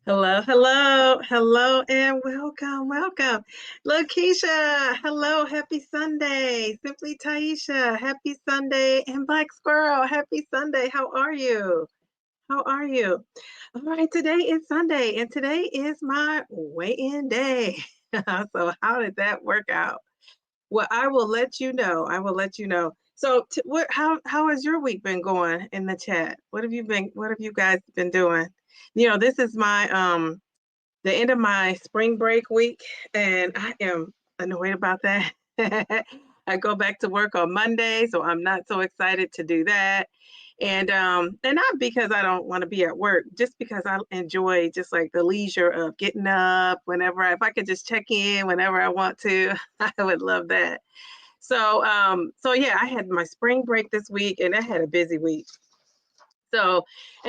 Hello, hello, hello, and welcome, welcome. Lakeisha, hello, happy Sunday. Simply Taisha, happy Sunday. And Black Squirrel, happy Sunday. How are you? How are you? All right, today is Sunday, and today is my weigh-in day. So, how did that work out? Well, I will let you know. I will let you know. So, how has your week been going in the chat? What have you guys been doing? This is my the end of my spring break week, and I am annoyed about that. I go back to work on Monday, so I'm not so excited to do that. And not because I don't want to be at work, just because I enjoy just like the leisure of getting up if I could just check in whenever I want to, I would love that. So yeah, I had my spring break this week, and I had a busy week. And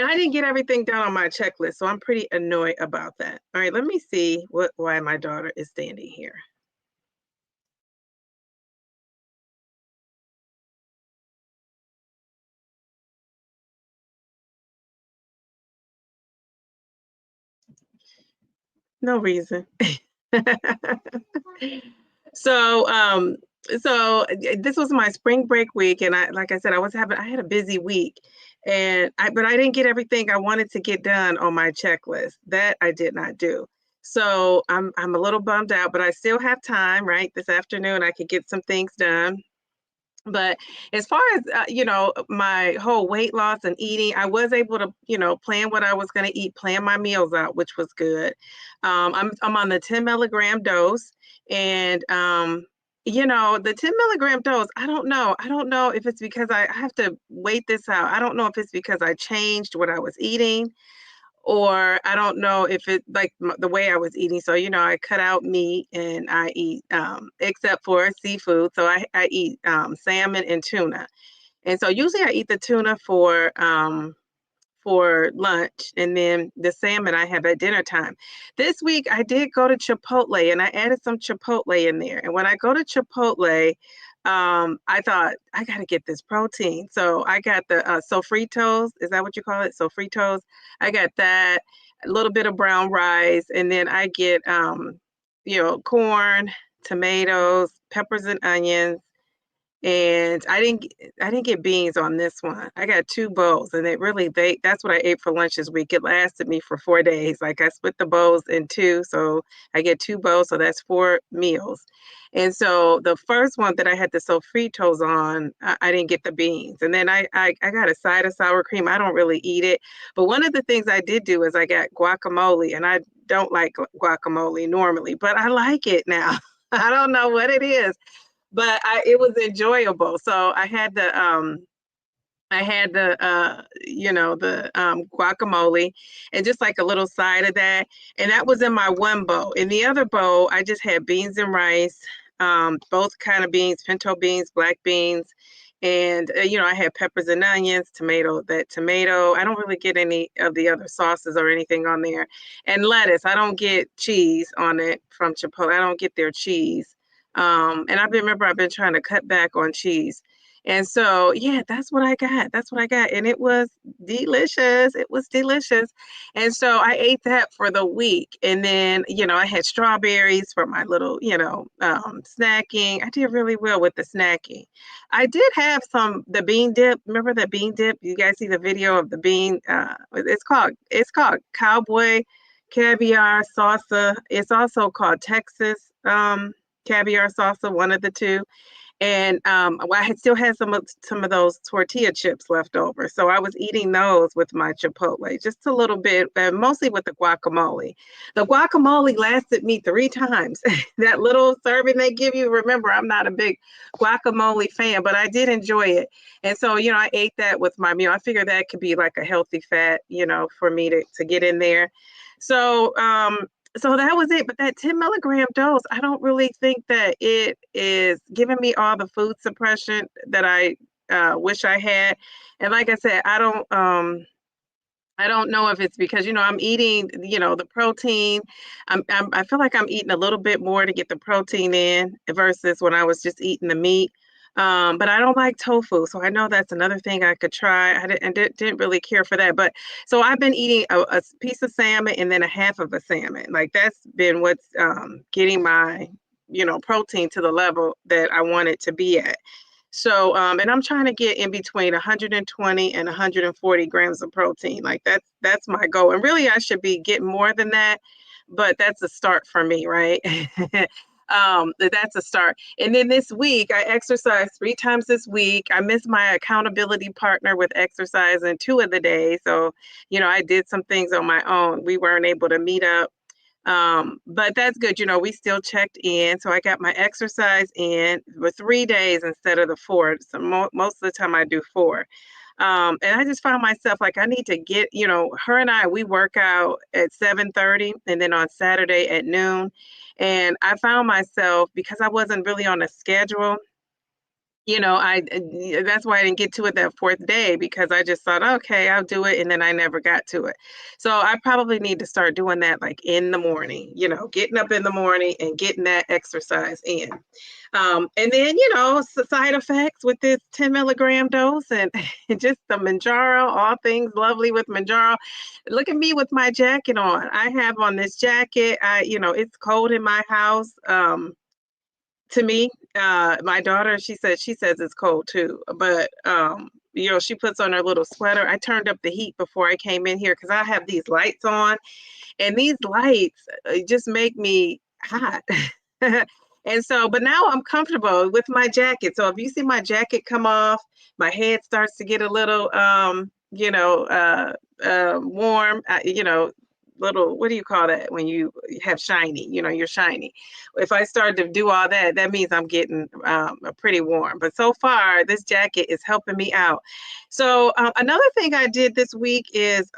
I didn't get everything done on my checklist, so I'm pretty annoyed about that. All right, let me see why my daughter is standing here. No reason. So, this was my spring break week, and like I said, I had a busy week, but I didn't get everything I wanted to get done on my checklist. That I did not do. So I'm a little bummed out, but I still have time, right? This afternoon, I could get some things done. But as far as my whole weight loss and eating, I was able to plan what I was going to eat, plan my meals out, which was good. I'm on the 10 milligram dose, and the 10 milligram dose, I don't know if it's because I have to wait this out. I don't know if it's because I changed what I was eating, or I don't know if it like the way I was eating. So, I cut out meat, and I eat, except for seafood. So I eat salmon and tuna. And so usually I eat the tuna for lunch, and then the salmon I have at dinner time. This week I did go to Chipotle, and I added some Chipotle in there. And when I go to Chipotle, I thought I got to get this protein. So I got the sofritos. Is that what you call it? Sofritos. I got that, a little bit of brown rice, and then I get corn, tomatoes, peppers and onions, and I didn't get beans on this one. I got two bowls, and that's what I ate for lunch this week. It lasted me for 4 days. Like, I split the bowls in two, so I get two bowls, so that's 4 meals. And so the first one that I had the sofritos on, I didn't get the beans. And then I got a side of sour cream. I don't really eat it. But one of the things I did do is I got guacamole, and I don't like guacamole normally, but I like it now. I don't know what it is, but it was enjoyable. So I had the guacamole, and just like a little side of that, and that was in my one bowl. In the other bowl, I just had beans and rice, both kind of beans, pinto beans, black beans, and I had peppers and onions, tomato. I don't really get any of the other sauces or anything on there, and lettuce. I don't get cheese on it from Chipotle. I don't get their cheese. And I've been trying to cut back on cheese. And so, yeah, that's what I got. That's what I got. And it was delicious. It was delicious. And so I ate that for the week. And then, I had strawberries for my little, snacking. I did really well with the snacking. I did have the bean dip. Remember the bean dip? You guys see the video of the bean? It's called Cowboy Caviar Salsa. It's also called Texas caviar salsa, one of the two. And I still had some of those tortilla chips left over, so I was eating those with my Chipotle, just a little bit, mostly with the guacamole. The guacamole lasted me 3 times. That little serving they give you. Remember, I'm not a big guacamole fan, but I did enjoy it, and so I ate that with my meal. I figured that could be like a healthy fat, for me to get in there. So that was it. But that 10 milligram dose, I don't really think that it is giving me all the food suppression that I wish I had. And like I said, I don't know if it's because I'm eating the protein. I feel like I'm eating a little bit more to get the protein in versus when I was just eating the meat. But I don't like tofu, so I know that's another thing I could try. Didn't really care for that, but so I've been eating a piece of salmon and then a half of a salmon. Like that's been what's getting my, protein to the level that I want it to be at. So, and I'm trying to get in between 120 and 140 grams of protein. Like that's my goal. And really, I should be getting more than that, but that's a start for me, right? That's a start. And then this week, I exercised 3 times this week. I missed my accountability partner with exercising 2 of the days. So, I did some things on my own. We weren't able to meet up. But that's good. We still checked in. So I got my exercise in for 3 days instead of the 4. So most of the time I do 4. And I just found myself like I need to get, her and I, we work out at 7:30 and then on Saturday at noon. And I found myself because I wasn't really on a schedule, that's why I didn't get to it that 4th day because I just thought, okay, I'll do it. And then I never got to it. So I probably need to start doing that like in the morning, getting up in the morning and getting that exercise in. And then, side effects with this 10 milligram dose and just the Mounjaro, all things lovely with Mounjaro. Look at me with my jacket on. I have on this jacket. It's cold in my house. To me, my daughter, she says it's cold too, but she puts on her little sweater. I turned up the heat before I came in here because I have these lights on, and these lights just make me hot. And so, but now I'm comfortable with my jacket. So if you see my jacket come off, my head starts to get a little, warm, little, what do you call that when you have shiny, you're shiny. If I start to do all that, that means I'm getting pretty warm. But so far, this jacket is helping me out. So another thing I did this week is,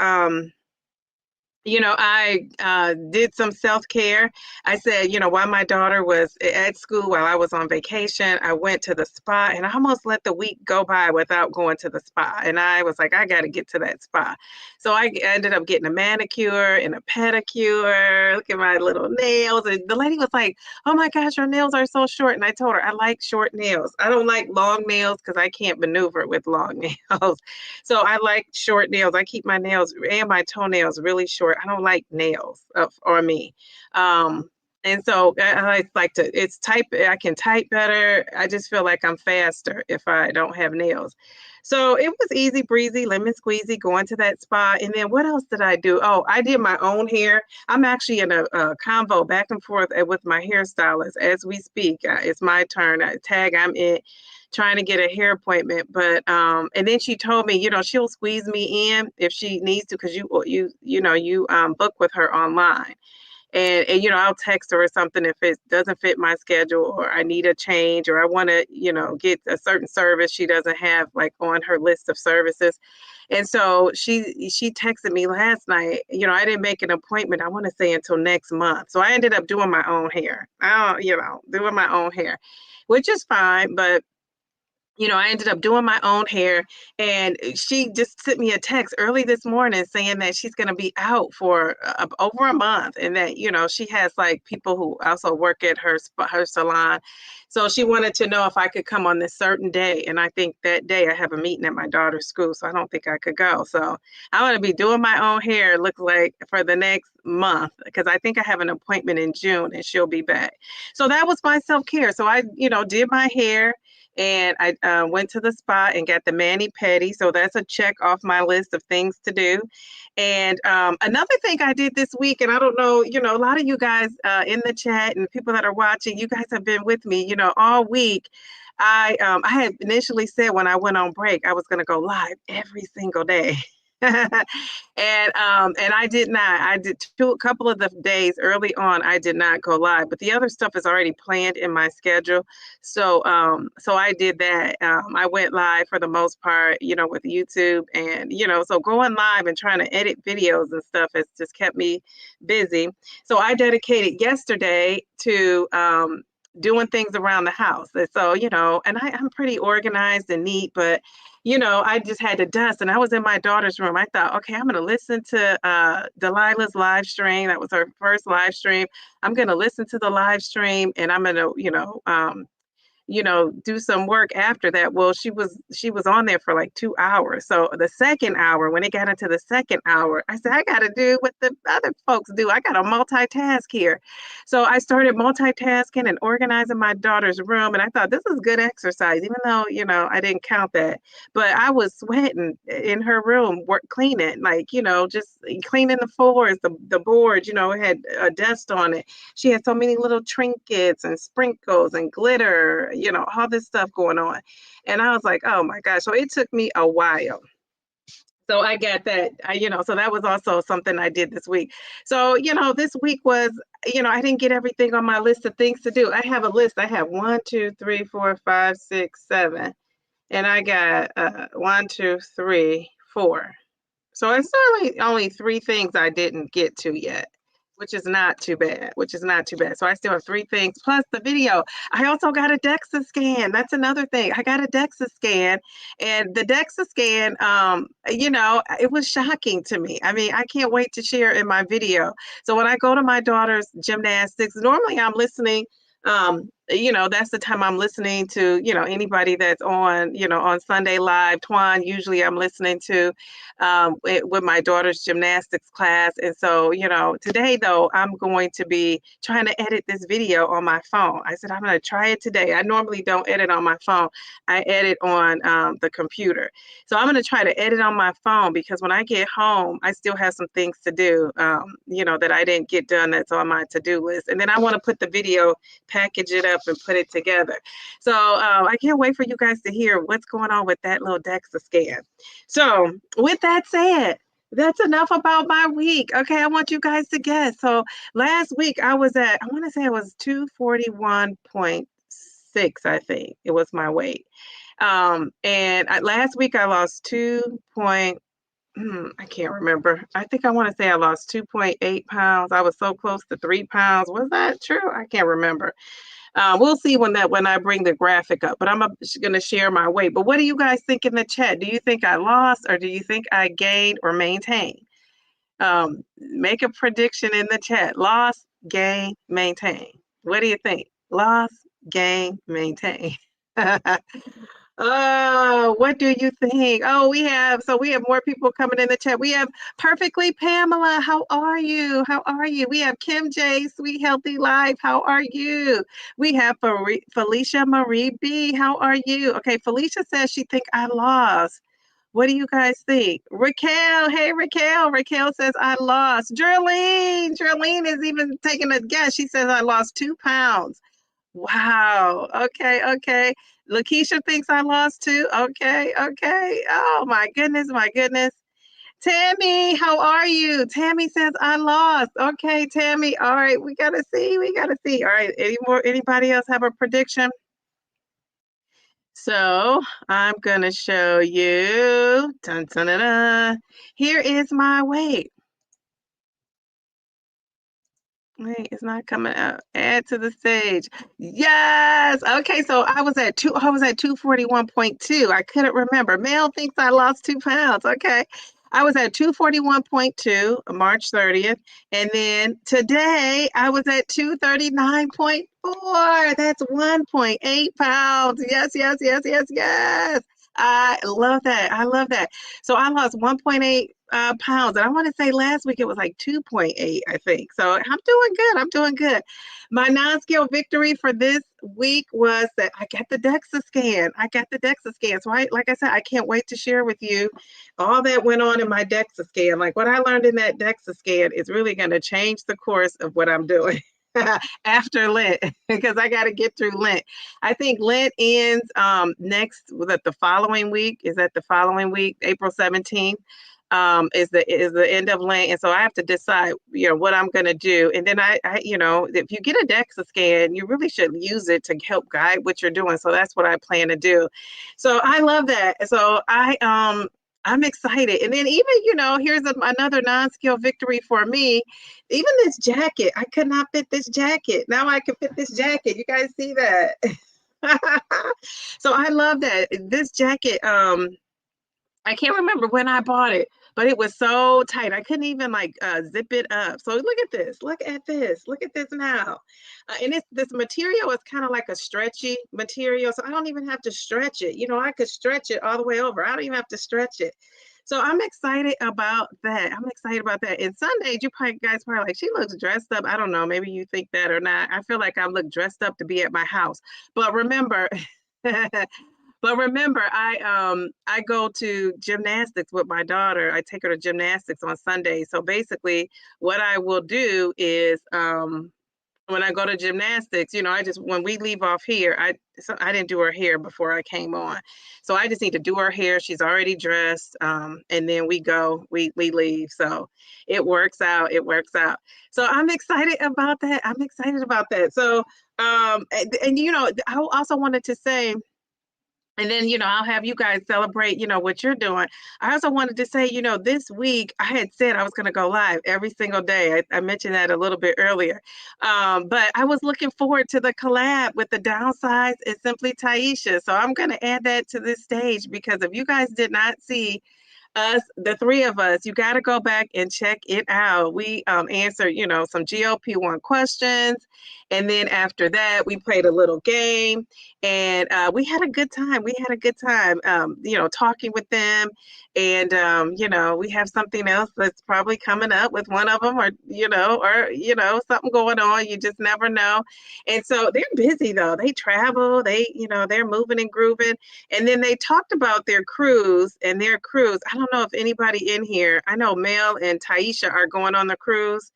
I did some self-care. I said, while my daughter was at school, while I was on vacation, I went to the spa and I almost let the week go by without going to the spa. And I was like, I got to get to that spa. So I ended up getting a manicure and a pedicure. Look at my little nails. And the lady was like, oh my gosh, your nails are so short. And I told her, I like short nails. I don't like long nails because I can't maneuver with long nails. So I like short nails. I keep my nails and my toenails really short. I don't like nails on me. And so I like to, I can type better. I just feel like I'm faster if I don't have nails. So it was easy breezy, lemon squeezy, going to that spa. And then what else did I do? Oh, I did my own hair. I'm actually in a convo back and forth with my hairstylist as we speak. It's my turn. I'm in trying to get a hair appointment, but and then she told me, she'll squeeze me in if she needs to, because you book with her online, and I'll text her or something if it doesn't fit my schedule or I need a change or I want to get a certain service she doesn't have like on her list of services. And so she texted me last night. I didn't make an appointment, I want to say until next month, so I ended up doing my own hair. Doing my own hair, which is fine, but I ended up doing my own hair, and she just sent me a text early this morning saying that she's going to be out for over a month, and that she has like people who also work at her salon, so she wanted to know if I could come on this certain day, and I think that day I have a meeting at my daughter's school, so I don't think I could go. So I'm going to be doing my own hair, look like, for the next month, because I think I have an appointment in June and she'll be back. So that was my self-care. So I did my hair, and I went to the spa and got the mani-pedi. So that's a check off my list of things to do. And another thing I did this week, and I don't know, a lot of you guys in the chat and people that are watching, you guys have been with me, all week. I had initially said when I went on break, I was going to go live every single day. And I did not. I did a couple of the days early on. I did not go live, but the other stuff is already planned in my schedule. So so I did that. I went live for the most part, with YouTube, and so going live and trying to edit videos and stuff has just kept me busy. So I dedicated yesterday to doing things around the house. And so, and I'm pretty organized and neat, but I just had to dust, and I was in my daughter's room. I thought, okay, I'm going to listen to Delilah's live stream. That was her first live stream. I'm going to listen to the live stream, and I'm going to, do some work after that. Well, she was on there for like 2 hours. So the second hour, when it got into the second hour, I said, I got to do what the other folks do. I got to multitask here. So I started multitasking and organizing my daughter's room. And I thought this is good exercise, even though, I didn't count that. But I was sweating in her room, cleaning, like, just cleaning the floors, the boards, it had a dust on it. She had so many little trinkets and sprinkles and glitter, all this stuff going on. And I was like, oh my gosh. So it took me a while. So I got that, so that was also something I did this week. So, this week was, I didn't get everything on my list of things to do. I have a list. I have 1, 2, 3, 4, 5, 6, 7. And I got 1, 2, 3, 4. So it's only 3 things I didn't get to yet, which is not too bad, So I still have 3 things plus the video. I also got a DEXA scan. That's another thing. I got a DEXA scan, and the DEXA scan, it was shocking to me. I mean, I can't wait to share in my video. So when I go to my daughter's gymnastics, normally I'm listening, that's the time I'm listening to, anybody that's on, on Sunday Live. Twan, usually I'm listening to with my daughter's gymnastics class. And so, today though, I'm going to be trying to edit this video on my phone. I said, I'm going to try it today. I normally don't edit on my phone. I edit on the computer. So I'm going to try to edit on my phone, because when I get home, I still have some things to do, that I didn't get done that's on my to-do list. And then I want to put the video, package it up, and put it together. So I can't wait for you guys to hear what's going on with that little DEXA scan. So with that said, that's enough about my week. Okay, I want you guys to guess. So last week I want to say it was 241.6, I think it was my weight. And last week I lost I can't remember. I think I want to say I lost 2.8 pounds. I was so close to 3 pounds. Was that true? I can't remember. We'll see when I bring the graphic up, but I'm going to share my weight. But what do you guys think in the chat? Do you think I lost, or do you think I gained or maintained? Make a prediction in the chat. Lost, gain, maintain. What do you think? Lost, gain, maintain. Oh, what do you think? Oh, we have more people coming in the chat. We have Perfectly Pamela. How are you? How are you? We have Kim J, Sweet Healthy Life. How are you? We have Felicia Marie B. How are you? Okay, Felicia says she think I lost. What do you guys think? Raquel, hey Raquel. Raquel says I lost. Jerlene is even taking a guess. She says I lost 2 pounds. Wow. Okay. Lakeisha thinks I lost too. Okay. Oh my goodness. Tammy, how are you? Tammy says I lost. Okay, Tammy. All right, we gotta see. All right. Anybody else have a prediction? So I'm gonna show you. Dun, dun, dun, dun. Here is my weight. Wait, it's not coming out. Add to the stage. Yes. Okay, so I was at 241.2. I couldn't remember. Mel thinks I lost 2 pounds. Okay. I was at 241.2 March 30th. And then today I was at 239.4. That's 1.8 pounds. Yes. I love that. So I lost 1.8 pounds. And I want to say last week it was like 2.8, I think. So I'm doing good. My non-scale victory for this week was that I got the DEXA scan. So like I said, I can't wait to share with you all that went on in my DEXA scan. Like what I learned in that DEXA scan is really going to change the course of what I'm doing after Lent, because I got to get through Lent. I think Lent ends the following week. Is that the following week, April 17th? Is the end of Lent, and so I have to decide, what I'm going to do. And then I, if you get a DEXA scan, you really should use it to help guide what you're doing. So that's what I plan to do. So I love that. So I'm excited. And then even, here's another non-scale victory for me. Even this jacket, I could not fit this jacket. Now I can fit this jacket. You guys see that? So I love that. This jacket, I can't remember when I bought it, but it was so tight. I couldn't even like zip it up. So look at this. Look at this. Look at this now. And this material is kind of like a stretchy material. So I don't even have to stretch it. You know, I could stretch it all the way over. I don't even have to stretch it. So I'm excited about that. I'm excited about that. And Sundays, you probably guys probably like, she looks dressed up. I don't know. Maybe you think that or not. I feel like I look dressed up to be at my house. But remember, but remember, I go to gymnastics with my daughter. I take her to gymnastics on Sundays. So basically, what I will do is when I go to gymnastics, you know, I just when we leave off here, I didn't do her hair before I came on, so I just need to do her hair. She's already dressed, and then we leave. So it works out. It works out. So I'm excited about that. I'm excited about that. So and you know, I also wanted to say. And then, you know, I'll have you guys celebrate, you know, what you're doing. I also wanted to say, you know, this week I had said I was going to go live every single day. I mentioned that a little bit earlier. But I was looking forward to the collab with the Downsize and Simply Taisha. So I'm going to add that to this stage because if you guys did not see us, the three of us, you got to go back and check it out. We answered, you know, some GLP-1 questions. And then after that, we played a little game and we had a good time. We had a good time, you know, talking with them. And, you know, we have something else that's probably coming up with one of them or, you know, something going on. You just never know. And so they're busy though. They travel, you know, they're moving and grooving. And then they talked about their cruise and their cruise. I don't know if anybody in here, I know Mel and Taisha are going on the cruise.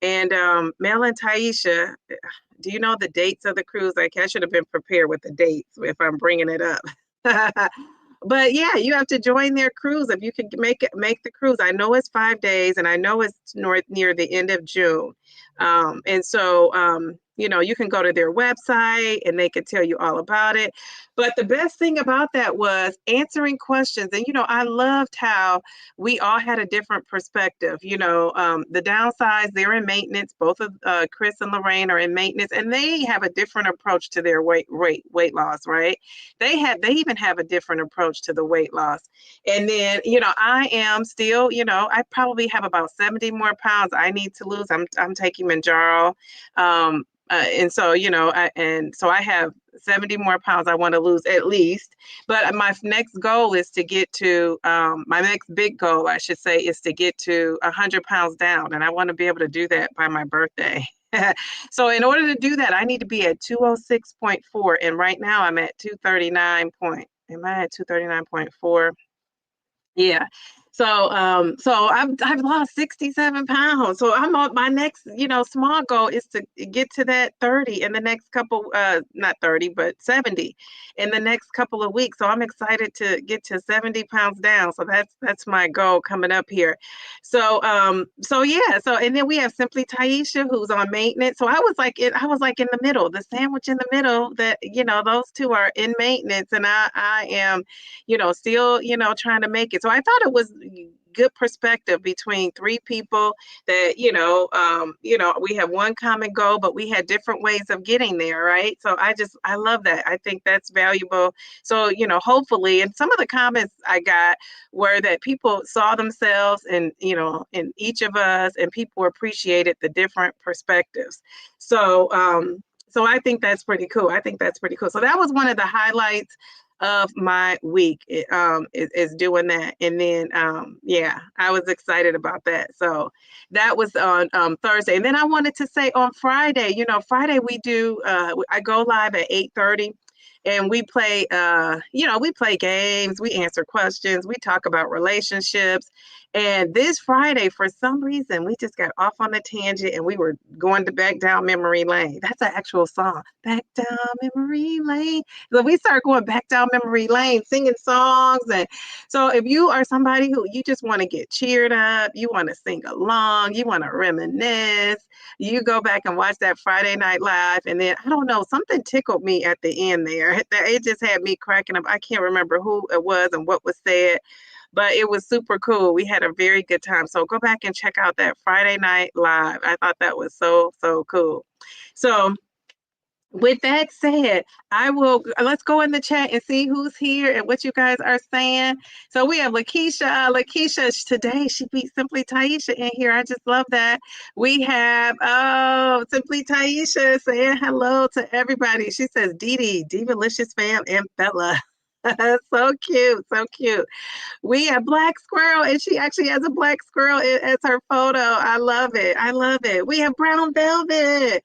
And Mel and Taisha, do you know the dates of the cruise? Like I should have been prepared with the dates if I'm bringing it up. But yeah, you have to join their cruise if you can make the cruise. I know it's 5 days, and I know it's near the end of June. And so you know, you can go to their website and they could tell you all about it. But the best thing about that was answering questions. And you know, I loved how we all had a different perspective. You know, the Downsize, they're in maintenance. Both of Chris and Lorraine are in maintenance, and they have a different approach to their weight loss, right? They even have a different approach to the weight loss. And then, you know, I am still, you know, I probably have about 70 more pounds I need to lose. I'm taking Mounjaro. And so, you know, I have 70 more pounds I want to lose at least. But my next goal is to get to, my next big goal, I should say, is to get to 100 pounds down. And I want to be able to do that by my birthday. So in order to do that, I need to be at 206.4. And right now I'm at 239 point. Am I at 239.4? Yeah. So I've lost 67 pounds. So I'm on my next, you know, small goal is to get to that 30 in the next couple, not 30, but 70 in the next couple of weeks. So I'm excited to get to 70 pounds down. So that's my goal coming up here. So yeah. So and then we have Simply Taisha who's on maintenance. So I was like in the middle, the sandwich in the middle that, you know, those two are in maintenance and I am, you know, still, you know, trying to make it. So I thought it was good perspective between three people that, you know, we have one common goal, but we had different ways of getting there, right? So I love that. I think that's valuable. So, you know, hopefully, and some of the comments I got were that people saw themselves in, you know, in each of us, and people appreciated the different perspectives. So I think that's pretty cool. I think that's pretty cool. So that was one of the highlights of my week, is doing that. And then yeah, I was excited about that. So that was on Thursday. And then I wanted to say on Friday, you know, Friday we do I go live at 8:30 and we play we play games, we answer questions, we talk about relationships. And this Friday, for some reason, we just got off on a tangent and we were going to back down memory lane. That's an actual song, back down memory lane. So we start going back down memory lane, singing songs. And so if you are somebody who you just want to get cheered up, you want to sing along, you want to reminisce, you go back and watch that Friday Night Live. And then, I don't know, something tickled me at the end there. It just had me cracking up. I can't remember who it was and what was said, but it was super cool. We had a very good time. So go back and check out that Friday Night Live. I thought that was so, so cool. So With that said, let's go in the chat and see who's here and what you guys are saying. So we have Lakeisha. Lakeisha today, she beat Simply Taisha in here. I just love that. We have, Simply Taisha saying hello to everybody. She says, Dee, Divalicious fam, and Bella. So cute, so cute. We have Black Squirrel, and she actually has a black squirrel as her photo. I love it. I love it. We have Brown Velvet.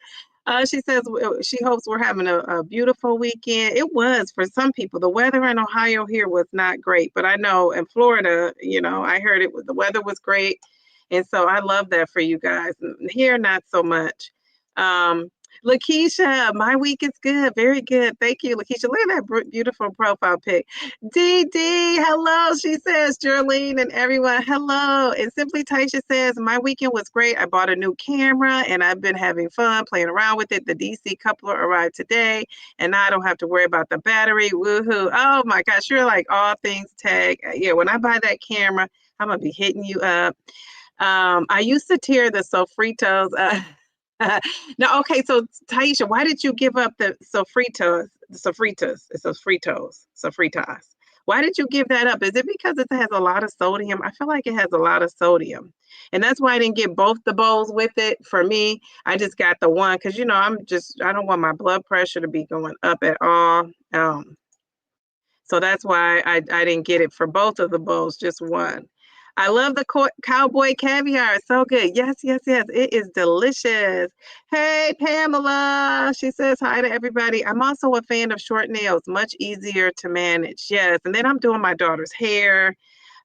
She says she hopes we're having a beautiful weekend. It was for some people. The weather in Ohio here was not great, but I know in Florida, I heard the weather was great, and so I love that for you guys. Here, not so much. Um, Lakeisha, my week is good, very good. Thank you, Lakeisha. Look at that beautiful profile pic. Dee, hello. She says, Jerlene and everyone, hello. And Simply Taisha says, my weekend was great. I bought a new camera and I've been having fun playing around with it. The DC coupler arrived today and now I don't have to worry about the battery. Woohoo. Oh my gosh, you're like all things tech. Yeah, when I buy that camera, I'm going to be hitting you up. I used to tear the sofritos. No, okay. So Taisha, why did you give up the sofritas? Why did you give that up? Is it because it has a lot of sodium? I feel like it has a lot of sodium, and that's why I didn't get both the bowls with it. For me, I just got the one because I don't want my blood pressure to be going up at all. So that's why I didn't get it for both of the bowls, just one. I love the cowboy caviar. It's so good. Yes, yes, yes. It is delicious. Hey, Pamela. She says hi to everybody. I'm also a fan of short nails, much easier to manage. Yes. And then I'm doing my daughter's hair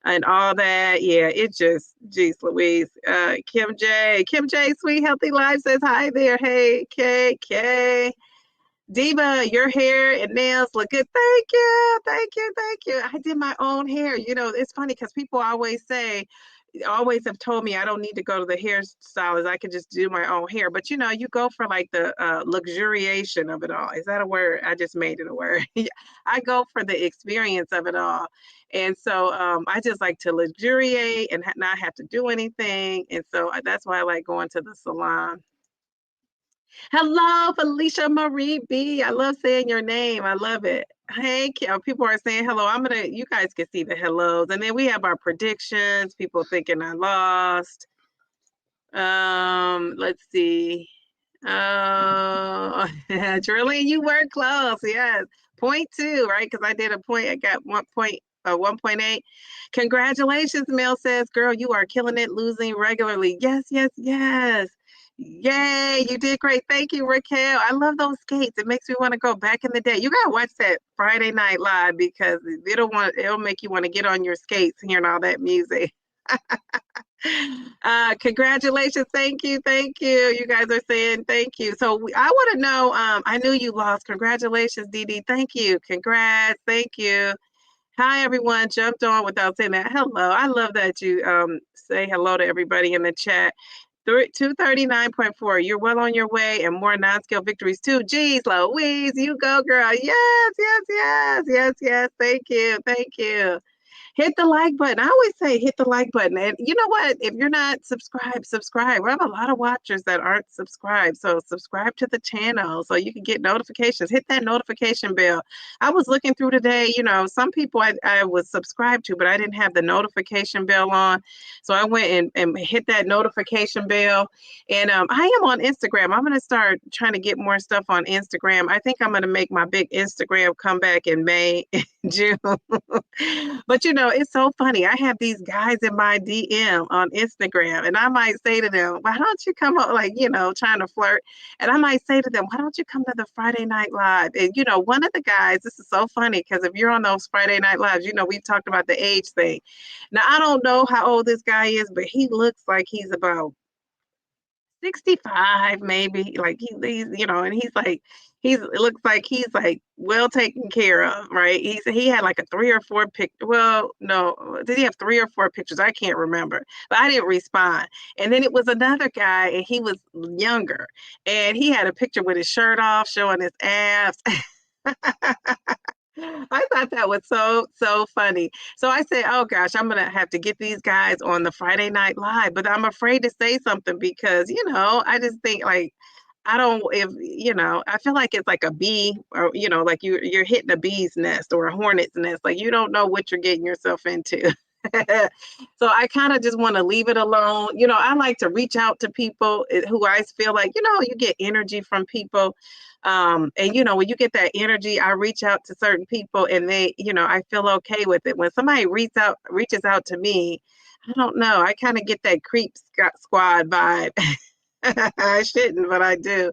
and all that. Yeah, it just, geez Louise. Kim J. Sweet Healthy Life says hi there. Hey, K. Diva, your hair and nails look good. Thank you. Thank you. Thank you. I did my own hair. It's funny because people always have told me I don't need to go to the hairstylist. I can just do my own hair. But you go for like the luxuriation of it all. Is that a word? I just made it a word. I go for the experience of it all. And so I just like to luxuriate and not have to do anything. And so that's why I like going to the salon. Hello, Felicia Marie B. I love saying your name. I love it. Hey, people are saying hello. You guys can see the hellos. And then we have our predictions. People thinking I lost. Let's see. Oh, Trillian, you were close. Yes. 0.2, right? Because I did a point. I got 1.8. Congratulations, Mel says, girl, you are killing it, losing regularly. Yes, yes, yes. Yay, you did great. Thank you, Raquel. I love those skates. It makes me want to go back in the day. You gotta watch that Friday Night Live because it'll make you want to get on your skates hearing all that music. Congratulations. Thank you. You guys are saying thank you. So I want to know, I knew you lost. Congratulations, Dee. Thank you. Congrats. Thank you. Hi, everyone. Jumped on without saying that. Hello. I love that you say hello to everybody in the chat. 239.4. You're well on your way and more non-scale victories too. Geez, Louise, you go, girl. Yes. Thank you. Hit the like button. I always say hit the like button. And you know what? If you're not subscribed, subscribe. We have a lot of watchers that aren't subscribed. So subscribe to the channel so you can get notifications. Hit that notification bell. I was looking through today, some people I was subscribed to, but I didn't have the notification bell on. So I went and hit that notification bell. And I am on Instagram. I'm going to start trying to get more stuff on Instagram. I think I'm going to make my big Instagram comeback in May, June. But it's so funny. I have these guys in my DM on Instagram, and I might say to them, why don't you come up, like, trying to flirt. And I might say to them, why don't you come to the Friday Night Live? And, one of the guys, this is so funny because if you're on those Friday Night Lives, we've talked about the age thing. Now, I don't know how old this guy is, but he looks like he's about 65 maybe, like he's and it looks like he's like well taken care of, right? He had like a 3 or 4 well, no, did he have 3 or 4 pictures? I can't remember, but I didn't respond. And then it was another guy and he was younger and he had a picture with his shirt off showing his abs. I thought that was so funny. So I said, oh gosh, I'm gonna have to get these guys on the Friday Night Live, but I'm afraid to say something because I just think like I don't, if you know, I feel like it's like a bee, or like you're hitting a bee's nest or a hornet's nest. Like you don't know what you're getting yourself into. So I kind of just want to leave it alone. I like to reach out to people who I feel like, you get energy from people. And when you get that energy, I reach out to certain people and they, I feel okay with it. When somebody reaches out to me, I don't know, I kind of get that creep squad vibe. I shouldn't, but I do.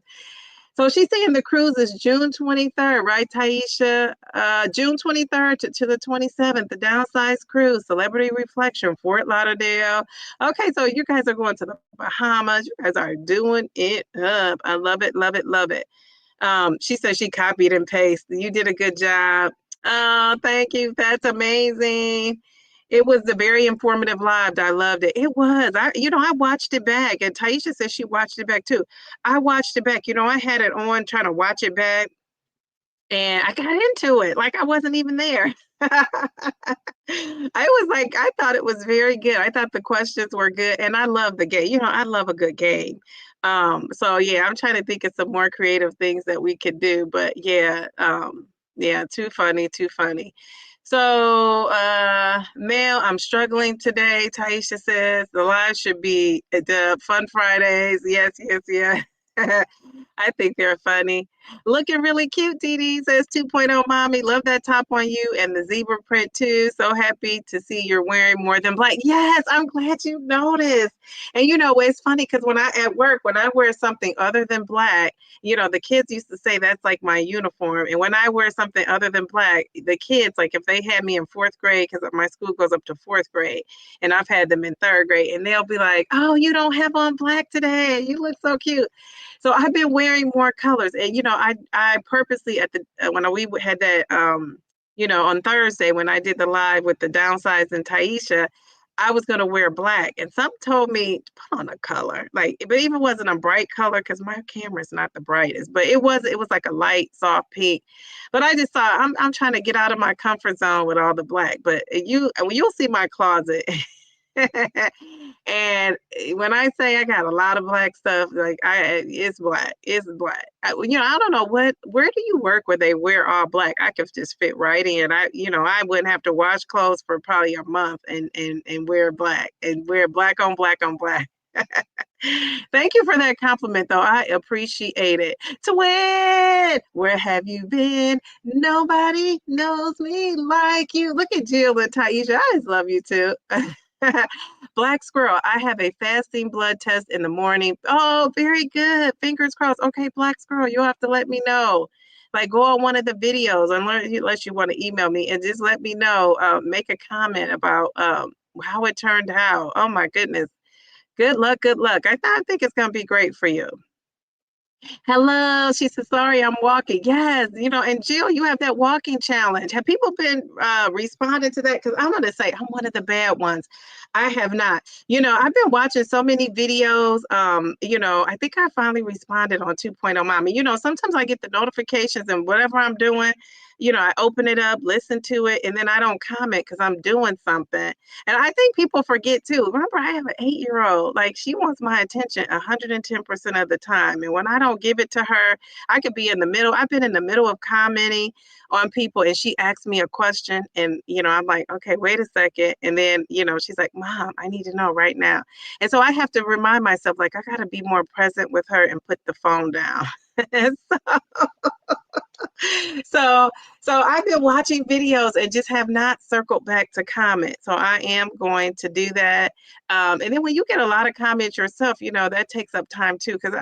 So she's saying the cruise is June 23rd, right, Taisha? June 23rd to the 27th, the Downsize Cruise, Celebrity Reflection, Fort Lauderdale. Okay, so you guys are going to the Bahamas. You guys are doing it up. I love it, love it, love it. She said she copied and pasted. You did a good job. Oh, thank you. That's amazing. It was a very informative live. I loved it. It was. I watched it back, and Taisha said she watched it back too. I watched it back. I had it on trying to watch it back, and I got into it like I wasn't even there. I was like, I thought it was very good. I thought the questions were good, and I love the game. I love a good game. So yeah, I'm trying to think of some more creative things that we could do, but yeah, too funny, too funny. So, Mel, I'm struggling today. Taisha says the live should be the Fun Fridays. Yes, yes, yes. I think they're funny. Looking really cute, Dee Dee says 2.0 mommy. Love that top on you and the zebra print too. So happy to see you're wearing more than black. Yes, I'm glad you noticed. And it's funny because when I wear something other than black, the kids used to say that's like my uniform. And when I wear something other than black, the kids, like if they had me in fourth grade, because my school goes up to fourth grade, and I've had them in third grade, and they'll be like, oh, you don't have on black today. You look so cute. So I've been wearing more colors, and I purposely when we had that on Thursday when I did the live with the Downsizing Taisha, I was gonna wear black, and some told me to put on a color, like, but even wasn't a bright color because my camera's not the brightest, but it was like a light soft pink. But I just thought I'm trying to get out of my comfort zone with all the black. But you'll see my closet. And when I say I got a lot of black stuff, like it's black, it's black. I don't know where do you work where they wear all black? I could just fit right in. I wouldn't have to wash clothes for probably a month and wear black on black on black. Thank you for that compliment, though. I appreciate it. Twin, where have you been? Nobody knows me like you. Look at Jill and Taisha. I just love you too. Black squirrel. I have a fasting blood test in the morning. Oh, very good. Fingers crossed. Okay, black squirrel, you'll have to let me know. Like, go on one of the videos, unless you want to email me, and just let me know. Make a comment about how it turned out. Oh my goodness. Good luck. Good luck. I think it's going to be great for you. Hello. She said, sorry, I'm walking. Yes. And Jill, you have that walking challenge. Have people been responding to that? Because I'm going to say I'm one of the bad ones. I have not. I've been watching so many videos. I think I finally responded on 2.0 Mommy. Sometimes I get the notifications and whatever I'm doing, I open it up, listen to it, and then I don't comment because I'm doing something. And I think people forget too. Remember, I have an 8-year-old. Like, she wants my attention 110% of the time. And when I don't give it to her, I could be in the middle. I've been in the middle of commenting on people, and she asks me a question, and I'm like, okay, wait a second. And then she's like, Mom, I need to know right now. And so I have to remind myself, like, I got to be more present with her and put the phone down. so I've been watching videos and just have not circled back to comment. So I am going to do that. And then when you get a lot of comments yourself, that takes up time too. Because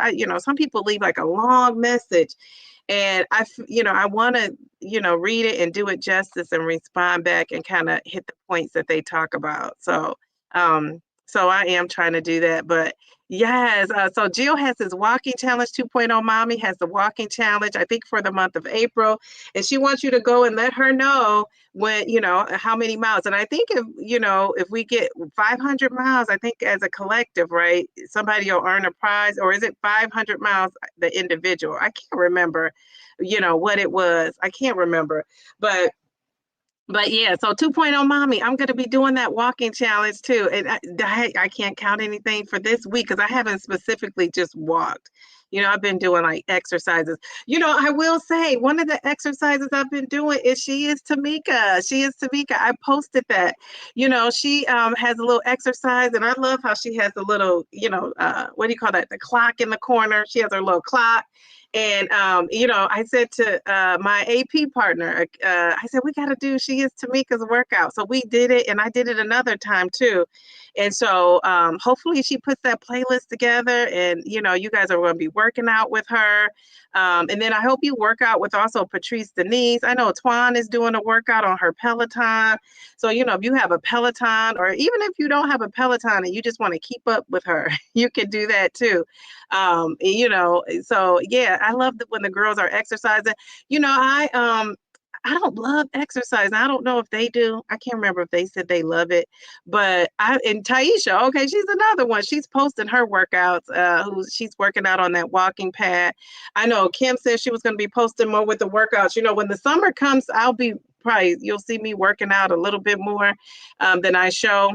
some people leave like a long message, and I want to, read it and do it justice and respond back and kind of hit the points that they talk about. So I am trying to do that. But yes, so Jill has his walking challenge. 2.0 Mommy has the walking challenge, I think, for the month of April. And she wants you to go and let her know when, how many miles. And I think if we get 500 miles, I think as a collective, right, somebody will earn a prize. Or is it 500 miles, the individual? I can't remember, what it was. I can't remember. But yeah, so 2.0 Mommy, I'm going to be doing that walking challenge too. And I can't count anything for this week because I haven't specifically just walked. I've been doing like exercises. I will say one of the exercises I've been doing is She Is Tamika. She Is Tamika. I posted that. She has a little exercise, and I love how she has a little, what do you call that? The clock in the corner. She has her little clock. And, I said to my AP partner, I said, we got to do She Is Tamika's workout. So we did it, and I did it another time too. And so hopefully she puts that playlist together, and, you guys are going to be working out with her. And then I hope you work out with also Patrice Denise. I know Twan is doing a workout on her Peloton. So, if you have a Peloton, or even if you don't have a Peloton and you just want to keep up with her, you can do that too. So yeah, I love when the girls are exercising. I don't love exercise. I don't know if they do. I can't remember if they said they love it, but and Taisha, okay, she's another one. She's posting her workouts. She's working out on that walking pad. I know Kim said she was going to be posting more with the workouts. When the summer comes, you'll see me working out a little bit more than I show.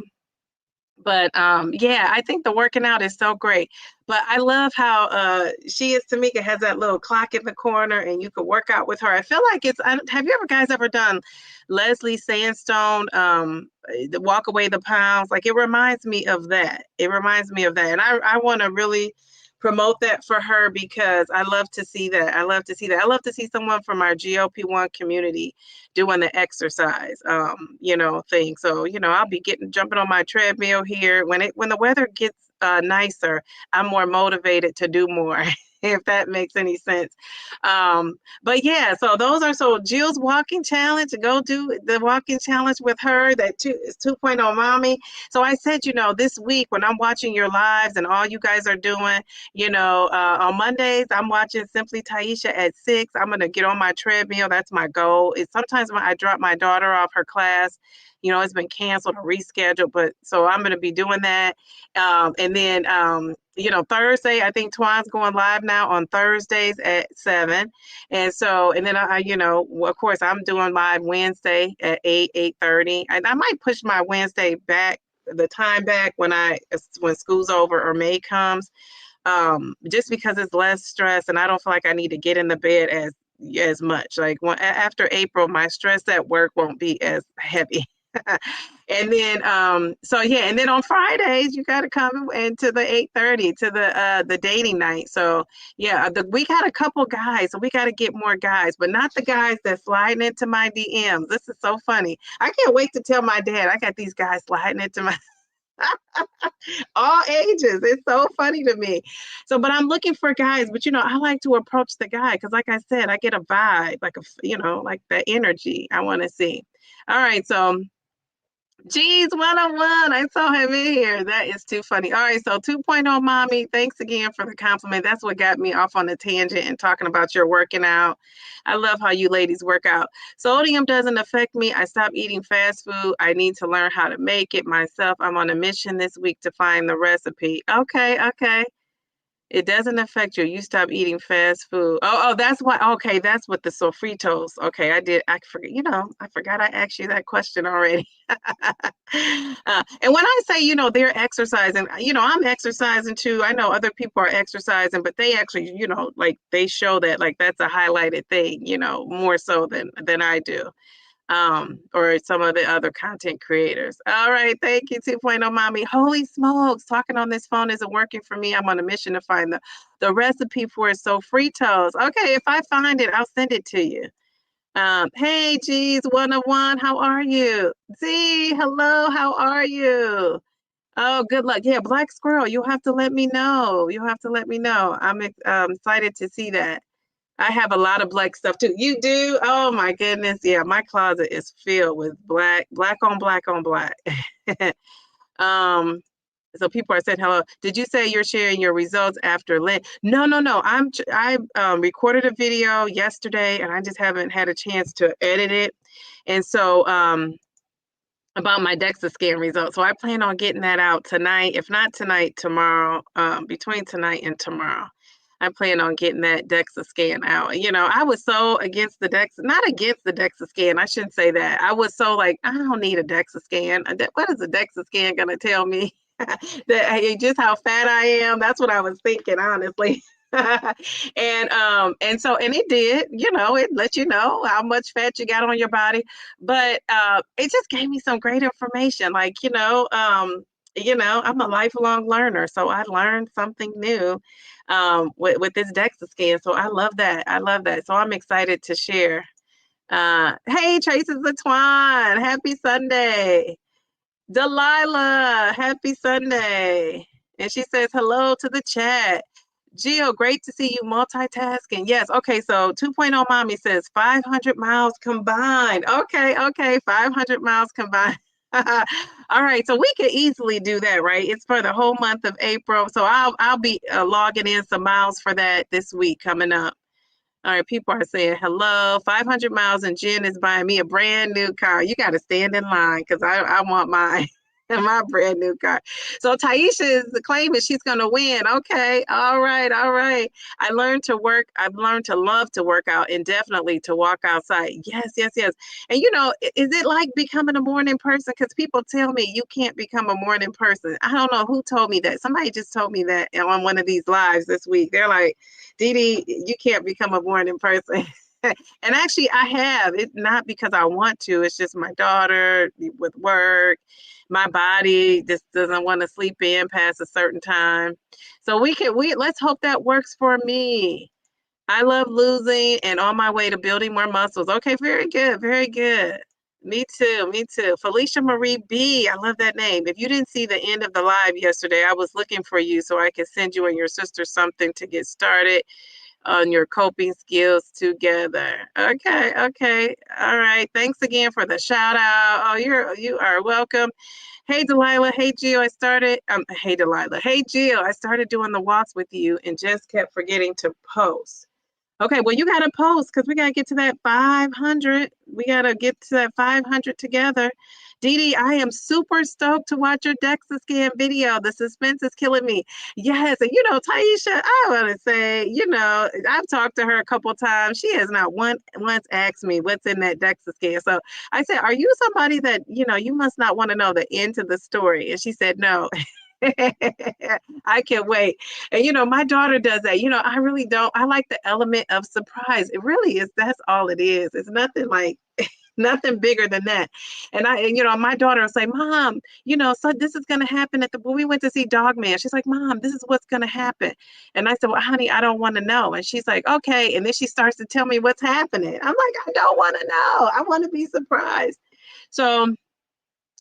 But yeah, I think the working out is so great. But I love how She Is Tamika has that little clock in the corner, and you could work out with her. I feel like have you guys ever done Leslie Sandstone, the Walk Away the Pounds? Like, it reminds me of that. And I want to really promote that for her, because I love to see that. I love to see someone from our GLP-1 community doing the exercise, thing. So, I'll be jumping on my treadmill here. When the weather gets nicer, I'm more motivated to do more. If that makes any sense. But yeah, so Jill's walking challenge, go do the walking challenge with her. That is 2.0 mommy. So I said, this week when I'm watching your lives and all you guys are doing, on Mondays, I'm watching Simply Taisha at 6. I'm going to get on my treadmill. That's my goal. It's sometimes when I drop my daughter off her class, it's been canceled or rescheduled, but so I'm going to be doing that. And then, Thursday, I think Twan's going live now on Thursdays at 7. And so, and then of course, I'm doing live Wednesday at 8:30. And I might push my Wednesday back, the time back when school's over or May comes, just because it's less stress, and I don't feel like I need to get in the bed as much. Like after April, my stress at work won't be as heavy. And then and then on Fridays you got to come into the 8:30 to the dating night. So yeah, we got a couple guys, so we got to get more guys, but not the guys that's sliding into my DMs. This is so funny. I can't wait to tell my dad I got these guys sliding into my all ages. It's so funny to me. So, but I'm looking for guys, but I like to approach the guy, because like I said, I get a vibe, like like the energy I want to see. All right, so Geez, 101. I saw him in here. That is too funny. All right, so 2.0 mommy, thanks again for the compliment. That's what got me off on a tangent and talking about your working out. I love how you ladies work out. Sodium doesn't affect me. I stopped eating fast food. I need to learn how to make it myself. I'm on a mission this week to find the recipe. Okay. It doesn't affect you. You stop eating fast food. Oh, that's why. Okay, that's what the sofritos. Okay, I forget. I forgot I asked you that question already. And when I say, they're exercising, I'm exercising too. I know other people are exercising, but they actually, like they show that like that's a highlighted thing, more so than I do. Or some of the other content creators. All right, thank you, 2.0 mommy. Holy smokes, talking on this phone isn't working for me. I'm on a mission to find the recipe for sofritos. Okay, if I find it, I'll send it to you. Hey, geez, 101, how are you? Z, hello, how are you? Oh, good luck. Yeah, Black Squirrel, you'll have to let me know. I'm excited to see that. I have a lot of black stuff too. You do? Oh my goodness. Yeah, my closet is filled with black on black on black. So people are saying hello. Did you say you're sharing your results after Lent? No. I recorded a video yesterday, and I just haven't had a chance to edit it. And so about my DEXA scan results. So I plan on getting that out tonight. If not tonight, tomorrow, between tonight and tomorrow. I plan on getting that DEXA scan out. I was so against the DEXA, not against the DEXA scan. I shouldn't say that. I was so like, I don't need a DEXA scan. What is a DEXA scan going to tell me? That just how fat I am? That's what I was thinking, honestly. And it did, it let you know how much fat you got on your body. But it just gave me some great information. Like, I'm a lifelong learner, so I learned something new with this DEXA scan. So I love that. I love that. So I'm excited to share. Hey, Tracy Zatwan, happy Sunday. Delilah, happy Sunday. And she says hello to the chat. Gio, great to see you multitasking. Yes. Okay. So 2.0 mommy says 500 miles combined. Okay. 500 miles combined. All right. So we could easily do that, right? It's for the whole month of April. So I'll be logging in some miles for that this week coming up. All right, people are saying hello. 500 miles and Jen is buying me a brand new car. You got to stand in line because I want mine. My brand new car. So Taisha is claiming she's going to win. Okay. All right. I've learned to love to work out and definitely to walk outside. Yes. And is it like becoming a morning person? Because people tell me you can't become a morning person. I don't know who told me that. Somebody just told me that on one of these lives this week. They're like, Dee, you can't become a morning person. And actually I have. It's not because I want to. It's just my daughter with work. My body just doesn't want to sleep in past a certain time. So let's hope that works for me. I love losing and on my way to building more muscles. Okay, very good. Me too. Felicia Marie B. I love that name. If you didn't see the end of the live yesterday, I was looking for you so I could send you and your sister something to get started on your coping skills together. Okay. All right. Thanks again for the shout out. Oh, you are welcome. Hey Delilah. Hey Gio. Hey Delilah. Hey Gio. I started doing the walks with you and just kept forgetting to post. Okay, well, you got to post because we got to get to that 500. We got to get to that 500 together. Dee, I am super stoked to watch your DEXA scan video. The suspense is killing me. Yes, and Taisha, I want to say, I've talked to her a couple times. She has not once asked me what's in that DEXA scan. So I said, are you somebody that, you must not want to know the end to the story? And she said, no. I can't wait. And my daughter does that. I really don't. I like the element of surprise. It really is. That's all it is. It's nothing like nothing bigger than that. And my daughter will say, Mom, so this is going to happen when we went to see Dog Man. She's like, Mom, this is what's going to happen. And I said, well, honey, I don't want to know. And she's like, okay. And then she starts to tell me what's happening. I'm like, I don't want to know. I want to be surprised. So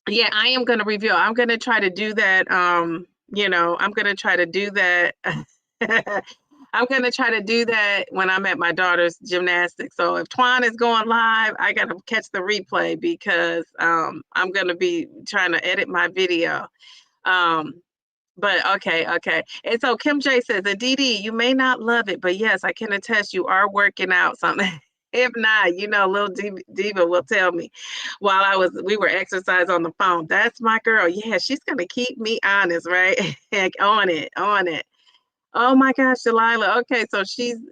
yeah, I am going to reveal. I'm going to try to do that. I'm going to try to do that. I'm going to try to do that when I'm at my daughter's gymnastics. So if Twan is going live, I got to catch the replay because I'm going to be trying to edit my video. But okay. And so Kim J says, Dee, you may not love it, but yes, I can attest you are working out something. If not, little Diva will tell me while we were exercising on the phone. That's my girl. Yeah, she's going to keep me honest, right? on it. Oh my gosh, Delilah. Okay, so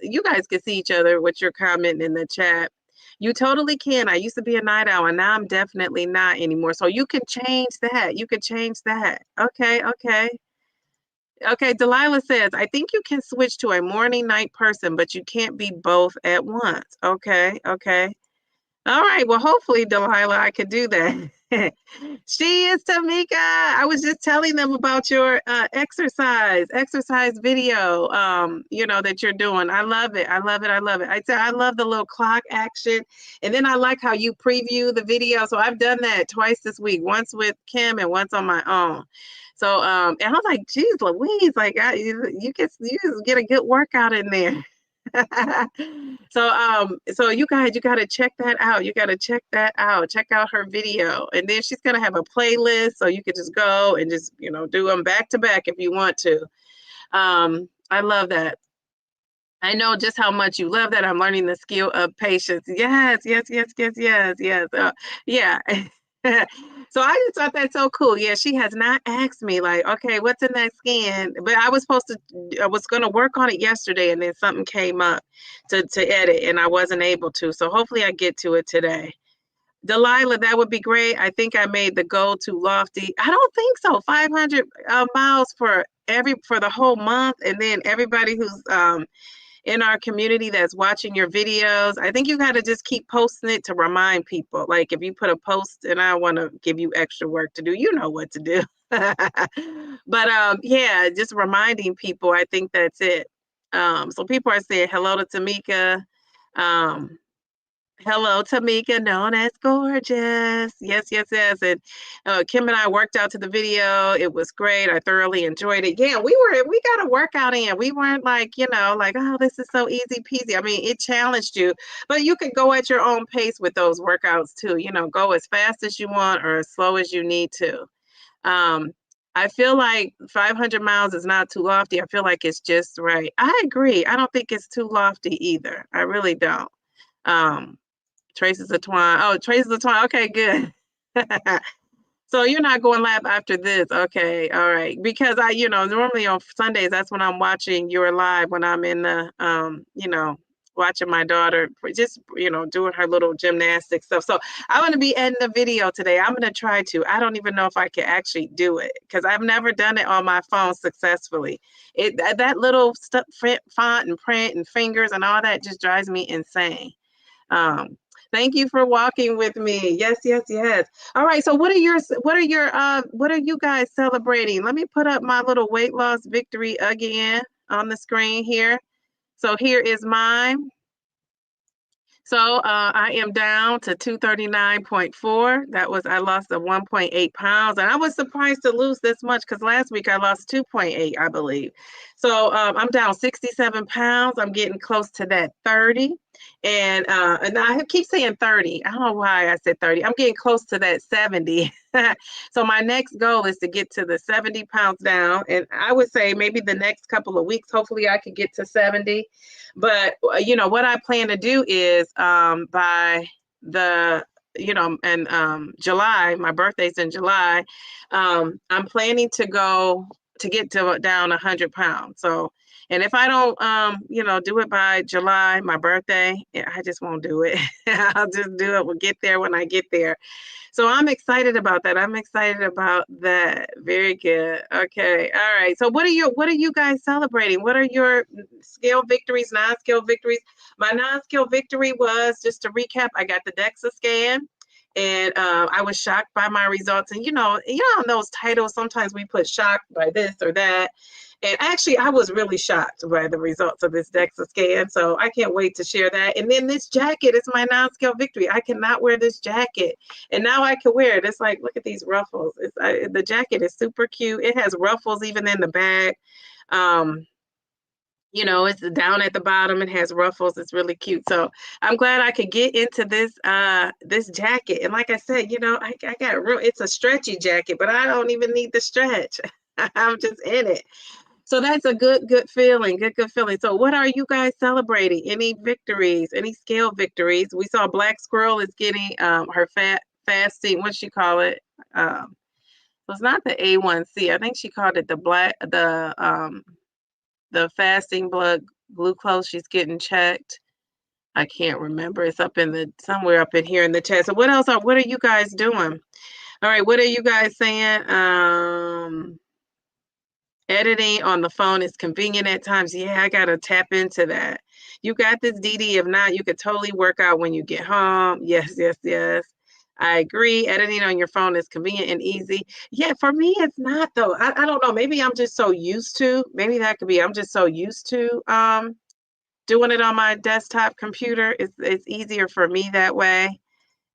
you guys can see each other with your comment in the chat. You totally can. I used to be a night owl, and now I'm definitely not anymore. So you can change that. Okay, Delilah says, I think you can switch to a morning night person, but you can't be both at once. Okay. All right. Well, hopefully, Delilah, I could do that. She is Tamika. I was just telling them about your exercise video, that you're doing. I love it. I said, I love the little clock action. And then I like how you preview the video. So I've done that twice this week, once with Kim and once on my own. So, and I was like, geez, Louise, like you get a good workout in there. So you guys, you got to check that out. Check out her video. And then she's going to have a playlist. So you could just go and just, do them back to back if you want to. I love that. I know just how much you love that. I'm learning the skill of patience. Yes. Yeah. So I just thought that's so cool. Yeah, she has not asked me like, okay, what's in that scan? But I was going to work on it yesterday, and then something came up to edit, and I wasn't able to. So hopefully I get to it today. Delilah, that would be great. I think I made the goal too lofty. I don't think so. 500 miles for the whole month, and then everybody who's in our community that's watching your videos. I think you got to just keep posting it to remind people. Like if you put a post and I want to give you extra work to do, you know what to do. But yeah, just reminding people, I think that's it. So people are saying hello to Tamika. Um, Hello, Tamika, known as gorgeous. Yes, yes, yes. And Kim and I worked out to the video. It was great. I thoroughly enjoyed it. Yeah, we got a workout in. We weren't like, like, oh, this is so easy peasy. I mean, it challenged you, but you could go at your own pace with those workouts too. Go as fast as you want or as slow as you need to. Um, I feel like 500 miles is not too lofty. I feel like it's just right. I agree. I don't think it's too lofty either. I really don't. Um, Traces of twine. Oh, traces of twine. Okay, good. So you're not going live after this. Okay, all right. Because normally on Sundays, that's when I'm watching your live when I'm in the, watching my daughter just, doing her little gymnastic stuff. So I'm going to be editing the video today. I'm going to try to. I don't even know if I can actually do it because I've never done it on my phone successfully. That little font and print and fingers and all that just drives me insane. Thank you for walking with me. Yes, yes, yes. All right. So what are you guys celebrating? Let me put up my little weight loss victory again on the screen here. So here is mine. So I am down to 239.4. I lost 1.8 pounds. And I was surprised to lose this much because last week I lost 2.8, I believe. So I'm down 67 pounds. I'm getting close to that 30. And I keep saying 30. I don't know why I said 30. I'm getting close to that 70. So my next goal is to get to the 70 pounds down. And I would say maybe the next couple of weeks, hopefully I could get to 70. But, what I plan to do is by the, July, my birthday's in July, I'm planning to get down 100 pounds. So, and if I don't, do it by July, my birthday, I just won't do it. I'll just do it. We'll get there when I get there. So I'm excited about that. I'm excited about that. Very good. Okay. All right. So what are you guys celebrating? What are your scale victories, non-scale victories? My non-scale victory was, just to recap, I got the DEXA scan. And I was shocked by my results. And on those titles, sometimes we put shocked by this or that. And actually, I was really shocked by the results of this DEXA scan. So I can't wait to share that. And then this jacket is my non-scale victory. I cannot wear this jacket. And now I can wear it. It's like, look at these ruffles. The jacket is super cute. It has ruffles even in the back. It's down at the bottom. It has ruffles. It's really cute. So I'm glad I could get into this jacket. And like I said, I got room. It's a stretchy jacket, but I don't even need the stretch. I'm just in it. So that's a good feeling. Good feeling. So what are you guys celebrating? Any victories? Any scale victories? We saw Black Squirrel is getting her fasting. What'd she call it? So it's not the A1C. I think she called it the fasting blood glucose. She's getting checked. I can't remember. It's somewhere up in here in the chat. So what are you guys doing? All right. What are you guys saying? Editing on the phone is convenient at times. Yeah, I got to tap into that. You got this, Dee Dee. If not, you could totally work out when you get home. Yes, yes, yes. I agree. Editing on your phone is convenient and easy. Yeah, for me, it's not, though. I don't know. Maybe I'm just so used to, maybe that could be, I'm just so used to doing it on my desktop computer. It's easier for me that way.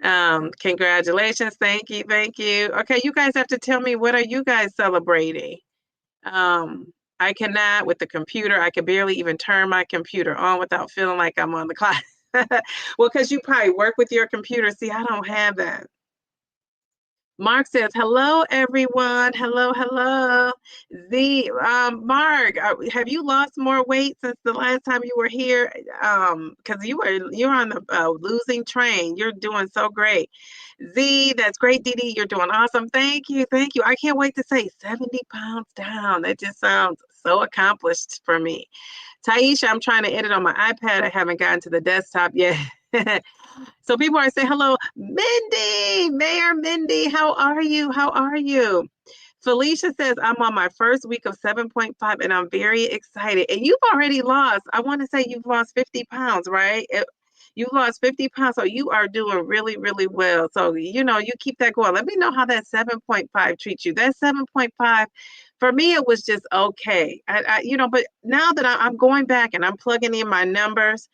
Congratulations. Thank you. Thank you. Okay, you guys have to tell me, what are you guys celebrating? I cannot with the computer. I can barely even turn my computer on without feeling like I'm on the clock. Well, because you probably work with your computer. See, I don't have that. Mark says, hello, everyone. Hello, hello. Mark, have you lost more weight since the last time you were here? Because you're on the losing train. You're doing so great. Z, that's great, Dee Dee. You're doing awesome. Thank you. Thank you. I can't wait to say 70 pounds down. That just sounds so accomplished for me. Taisha, I'm trying to edit on my iPad. I haven't gotten to the desktop yet. So people are saying, hello, Mindy, Mayor Mindy, how are you? How are you? Felicia says, I'm on my first week of 7.5 and I'm very excited. And you've already lost, I want to say you've lost 50 pounds, right? You lost 50 pounds. So you are doing really, really well. So, you know, you keep that going. Let me know how that 7.5 treats you. That 7.5, for me, it was just okay. You know, but now that I'm going back and I'm plugging in my numbers,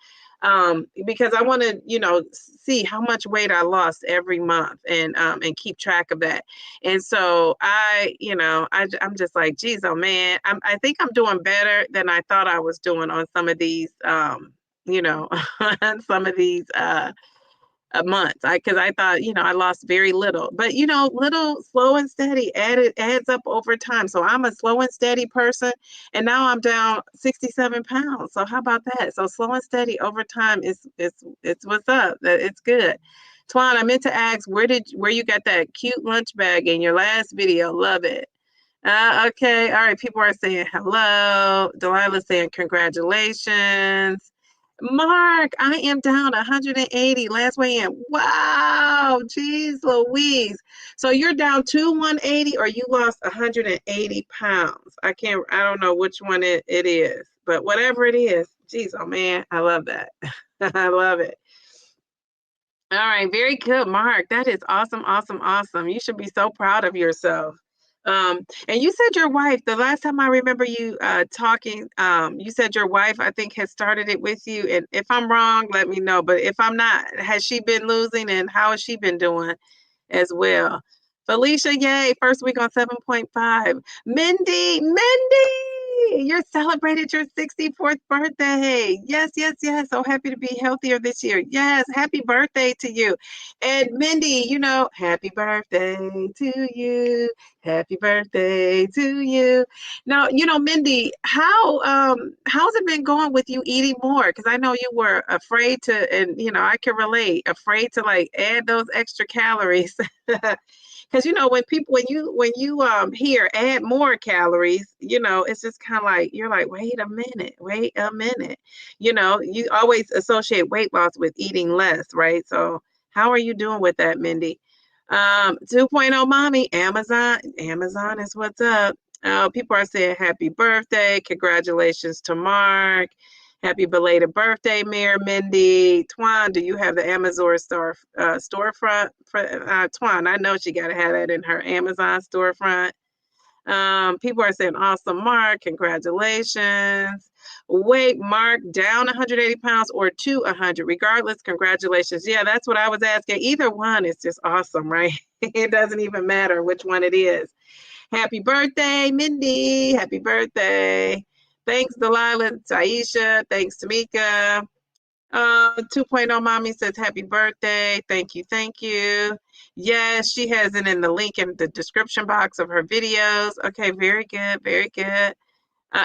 because I want to, you know, see how much weight I lost every month and keep track of that. And so you know, I'm just like, geez, oh man, I think I'm doing better than I thought I was doing on some of these, you know, on some of these months. Because I thought, you know, I lost very little, but you know, little, slow and steady adds up over time. So I'm a slow and steady person, and now I'm down 67 pounds. So how about that? So slow and steady over time is it's what's up. It's good. Twan, I meant to ask, where you got that cute lunch bag in your last video? Love it. Okay, all right. People are saying hello. Delilah's saying congratulations. Mark, I am down 180 last weigh in. Wow, geez Louise. So you're down to 180 or you lost 180 pounds. I don't know which one it is, but whatever it is, geez, oh man, I love that. I love it. All right, very good, Mark. That is awesome, awesome, awesome. You should be so proud of yourself. And you said your wife, the last time I remember you talking, you said your wife, I think, has started it with you. And if I'm wrong, let me know. But if I'm not, has she been losing and how has she been doing as well? Felicia, yay, first week on 7.5. Mindy, you celebrated your 64th birthday. Yes, yes, yes. So happy to be healthier this year. Yes, happy birthday to you. And Mindy, you know, happy birthday to you. Happy birthday to you. Now, you know, Mindy, how's it been going with you eating more? Because I know you were afraid to, and you know, I can relate, afraid to like add those extra calories. Because you know, when you hear add more calories, you know, it's just kind of like you're like, wait a minute. You know, you always associate weight loss with eating less, right? So how are you doing with that, Mindy? 2.0 mommy, Amazon is what's up. People are saying happy birthday, congratulations to Mark. Happy belated birthday, Mayor Mindy. Twan, do you have the Amazon storefront? Twan, I know she got to have that in her Amazon storefront. People are saying, awesome, Mark. Congratulations. Wait, Mark, down 180 pounds or to 100. Regardless, congratulations. Yeah, that's what I was asking. Either one is just awesome, right? It doesn't even matter which one it is. Happy birthday, Mindy. Happy birthday. Thanks, Delilah, Taisha. Thanks, Tamika. 2.0 mommy says happy birthday. Thank you. Thank you. Yes, she has it in the link in the description box of her videos. Okay, very good. Very good.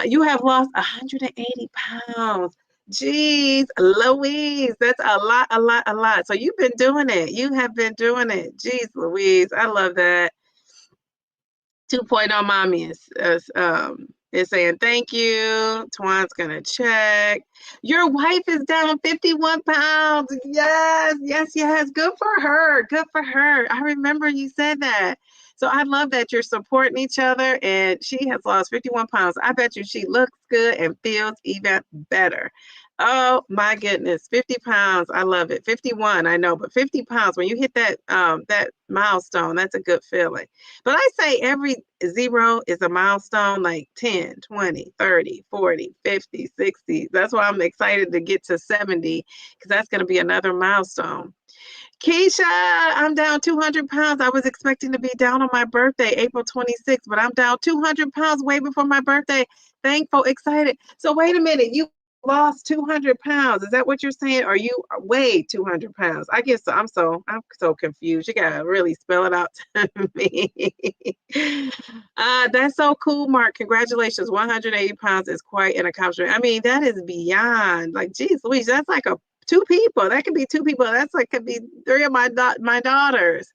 You have lost 180 pounds. Jeez, Louise, that's a lot, a lot, a lot. So you've been doing it. You have been doing it. Jeez, Louise, I love that. 2.0 mommy is saying thank you. Twan's gonna check. Your wife is down 51 pounds. Yes, yes, yes. Good for her. Good for her. I remember you said that. So I love that you're supporting each other and she has lost 51 pounds. I bet you she looks good and feels even better. Oh my goodness, 50 pounds. I love it. 51, I know, but 50 pounds, when you hit that that milestone, that's a good feeling. But I say every zero is a milestone, like 10, 20, 30, 40, 50, 60. That's why I'm excited to get to 70 because that's going to be another milestone. Keisha, I'm down 200 pounds. I was expecting to be down on my birthday, April 26th, but I'm down 200 pounds way before my birthday. Thankful, excited. So wait a minute, you lost 200 pounds. Is that what you're saying? Or you weighed 200 pounds? I guess I'm so confused. You gotta really spell it out to me. That's so cool, Mark. Congratulations. 180 pounds is quite an accomplishment. I mean, that is beyond, like, geez, Louise, that's like two people. That could be two people. That's like could be three of my daughters.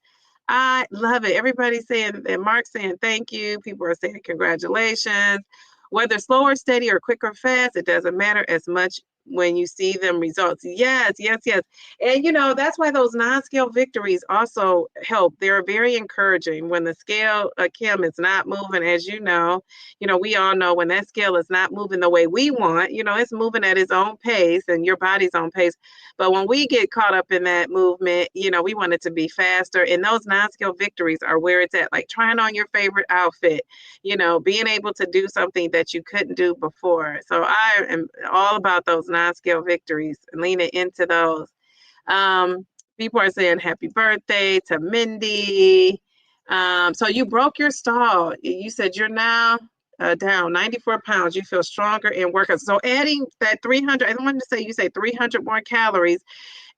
I love it. Everybody's saying, and Mark's saying thank you. People are saying congratulations. Whether slow or steady or quick or fast, it doesn't matter as much when you see them results. Yes, yes, yes. And you know, that's why those non-scale victories also help. They're very encouraging when the scale, Kim, is not moving, as you know, we all know when that scale is not moving the way we want, you know, it's moving at its own pace and your body's own pace. But when we get caught up in that movement, you know, we want it to be faster. And those non-scale victories are where it's at, like trying on your favorite outfit, you know, being able to do something that you couldn't do before. So I am all about those non-scale victories and leaning into those. People are saying happy birthday to Mindy. So you broke your stall. You said you're now down 94 pounds. You feel stronger and work. So adding that 300, I wanted to say, you say 300 more calories,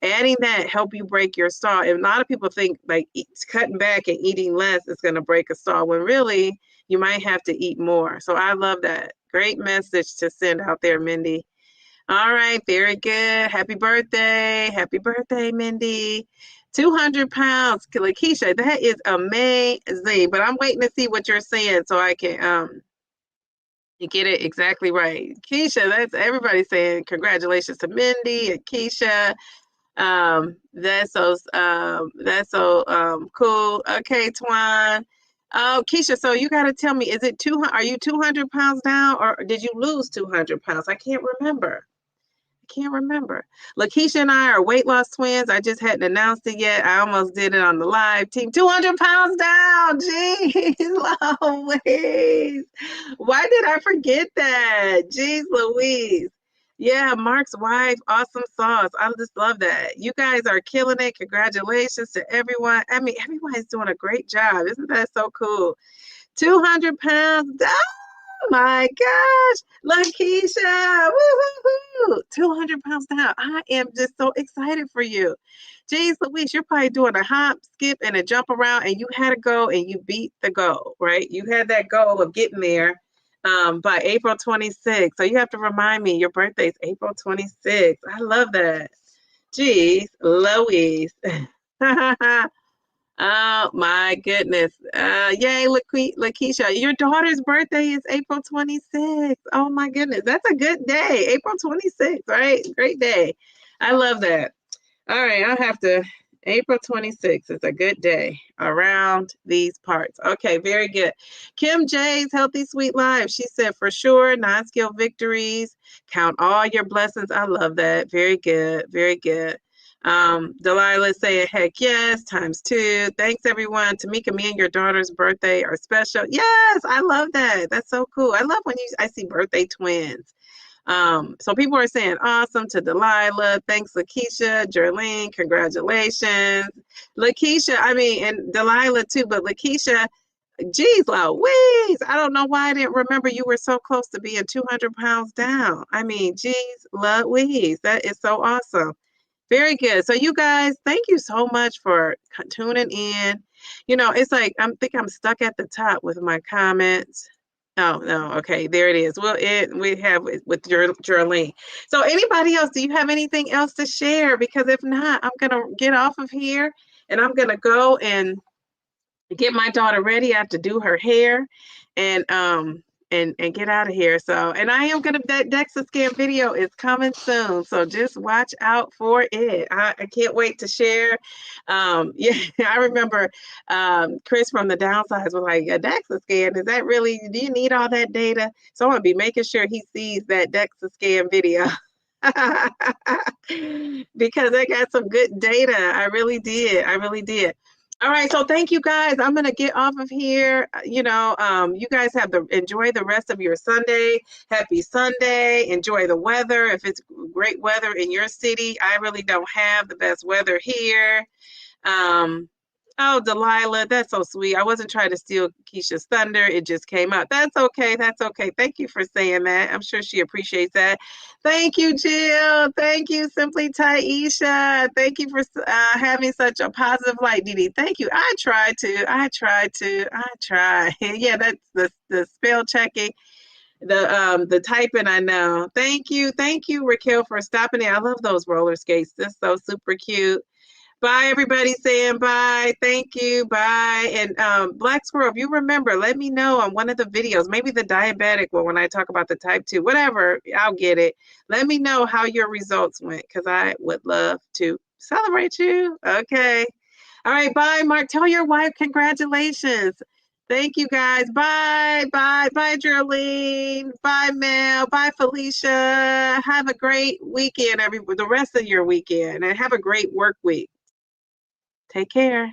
adding that help you break your stall. And a lot of people think like cutting back and eating less is going to break a stall, when really you might have to eat more. So I love that. Great message to send out there, Mindy. All right, very good. Happy birthday. Happy birthday, Mindy. 200 pounds, Lakeisha. That is amazing. But I'm waiting to see what you're saying so I can get it exactly right. Keisha, that's everybody saying congratulations to Mindy and Keisha. That's so cool. Okay, Twan. Oh, Keisha, so you got to tell me, is it 200? Are you 200 pounds down, or did you lose 200 pounds? I can't remember. Lakeisha and I are weight loss twins. I just hadn't announced it yet. I almost did it on the live team. 200 pounds down. Jeez Louise. Why did I forget that? Jeez Louise. Yeah, Mark's wife, awesome sauce. I just love that. You guys are killing it. Congratulations to everyone. I mean, everyone is doing a great job. Isn't that so cool? 200 pounds down. My gosh, Lakeisha, woo-hoo-hoo, 200 pounds down. I am just so excited for you. Jeez Louise, you're probably doing a hop, skip, and a jump around, and you had a goal and you beat the goal, right? You had that goal of getting there by April 26th. So you have to remind me your birthday is April 26th. I love that. Jeez Louise. Oh my goodness. Yay, Lakeisha. Your daughter's birthday is April 26th. Oh my goodness. That's a good day. April 26th, right? Great day. I love that. All right, I'll have to. April 26th is a good day around these parts. Okay, very good. Kim J's Healthy Sweet Life. She said, for sure, non-scale victories. Count all your blessings. I love that. Very good. Very good. Delilah saying, heck yes, ×2. Thanks, everyone. Tamika, me and your daughter's birthday are special. Yes, I love that. That's so cool. I love when I see birthday twins. So people are saying awesome to Delilah. Thanks, Lakeisha. Jerlene, congratulations. Lakeisha, I mean, and Delilah too, but Lakeisha, geez, Louise, I don't know why I didn't remember you were so close to being 200 pounds down. I mean, geez, Louise, that is so awesome. Very good. So you guys, thank you so much for tuning in. You know, it's like I'm stuck at the top with my comments. Oh no, okay, there it is. Well, we have it with Jerlene. So anybody else, do you have anything else to share? Because if not, I'm gonna get off of here and I'm gonna go and get my daughter ready. I have to do her hair and get out of here. So, and I am gonna, that DEXA scan video is coming soon. So just watch out for it. I can't wait to share. Yeah, I remember Chris from the Downsize was like, a DEXA scan, is that really, do you need all that data? So I'm gonna be making sure he sees that DEXA scan video. Because I got some good data. I really did. All right, so thank you guys. I'm gonna get off of here. You know, you guys enjoy the rest of your Sunday. Happy Sunday. Enjoy the weather. If it's great weather in your city, I really don't have the best weather here. Oh, Delilah, that's so sweet. I wasn't trying to steal Keisha's thunder. It just came out. That's okay. That's okay. Thank you for saying that. I'm sure she appreciates that. Thank you, Jill. Thank you, Simply Taisha. Thank you for having such a positive light, Dee. Thank you. I try. Yeah, that's the spell checking, the typing. I know. Thank you, Raquel, for stopping in. I love those roller skates. That's so super cute. Bye, everybody saying bye. Thank you. Bye. And Black Squirrel, if you remember, let me know on one of the videos, maybe the diabetic one when I talk about the type 2, whatever, I'll get it. Let me know how your results went because I would love to celebrate you. Okay. All right. Bye, Mark. Tell your wife congratulations. Thank you, guys. Bye. Bye. Bye, Geraldine. Bye, Mel. Bye, Felicia. Have a great weekend, the rest of your weekend, and have a great work week. Take care.